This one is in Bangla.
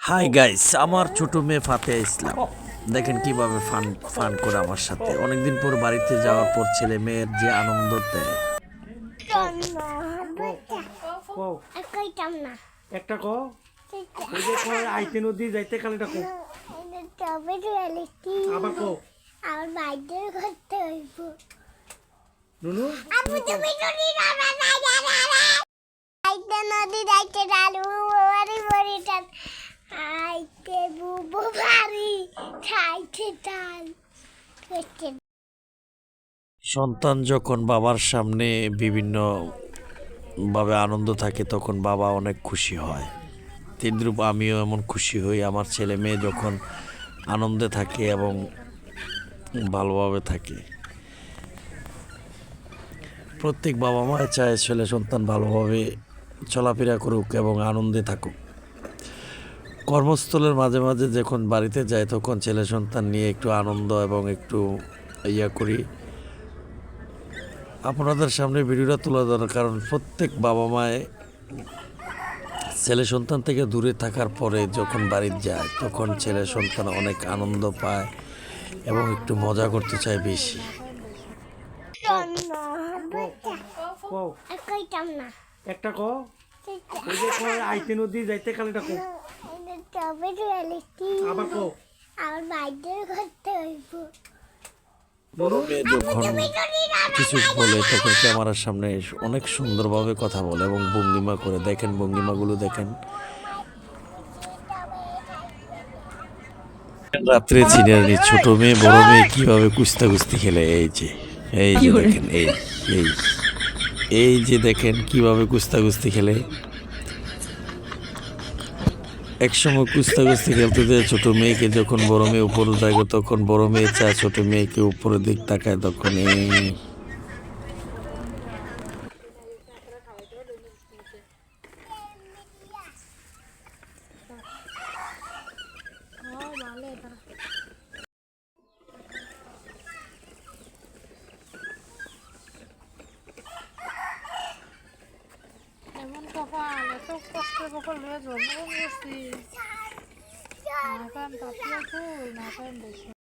হাই গাইস, আমার ছোট মেয়ে ফাতেহা ইসলাম দেখেন কিভাবে ফান ফান করে আমার সাথে। অনেকদিন পর বাড়িতে যাওয়ার পর ছেলে মেয়ের যে আনন্দ দেয়। একটা কো ওই যে কো আইতে নদী যাইতে কালেটা কো আবার কো আমার বাইরে করতে হইব নুনু আপু তুমি নদী নামা না জানা আইতে নদী যাইতে ডালু বাড়ি বাড়ি টান আইতে বুবু বাড়ি খাইতে ডাল করতে। সন্তান যখন বাবার সামনে বিভিন্ন ভাবে আনন্দ থাকে তখন বাবা অনেক খুশি হয়। তদ্রূপ আমিও এমন খুশি হই আমার ছেলে মেয়ে যখন আনন্দে থাকে এবং ভালোভাবে থাকে। প্রত্যেক বাবা মা চায় ছেলে সন্তান ভালোভাবে চলাফেরা করুক এবং আনন্দে থাকুক। কর্মস্থলের মাঝে মাঝে যখন বাড়িতে যায় তখন ছেলে সন্তান নিয়ে একটু আনন্দ এবং একটু করি। আপনাদের সামনে ভিডিওটা তুলে ধরার কারণ প্রত্যেক বাবা মায় ছেলে সন্তান থেকে দূরে থাকার পরে যখন বাড়িতে যায় তখন ছেলে সন্তান অনেক আনন্দ পায় এবং একটু মজা করতে চায় বেশি। কো কইতাম না একটা কো ওই যে কো আইতে নদী যাইতে কালেটা কো তবে আবার কো আমার বাইরে করতে হইব বড় মেয়ে যখন কিছু বলে তখন ক্যামেরার সামনে অনেক সুন্দরভাবে কথা বলে এবং ভঙ্গিমা করে। দেখেন ভঙ্গিমাগুলো দেখেন। রাত্রে চিনারি ছোট মেয়ে বড় মেয়ে কিভাবে কুস্তি খেলে। এই যে দেখেন এই যে দেখেন কিভাবে কুস্তি খেলে। একসময় কুস্তি খেলতে যায় ছোট মেয়েকে, যখন বড় মেয়ে উপরে থাকে তখন বড় মেয়ে চায় ছোট মেয়েকে উপরের দিক তাকায়, তখন এমন কপাল, এত কষ্টের কপাল হয়ে জন্মগ্রহণ করছি। না পান তাপিয়া ফুল, না পান বেশি।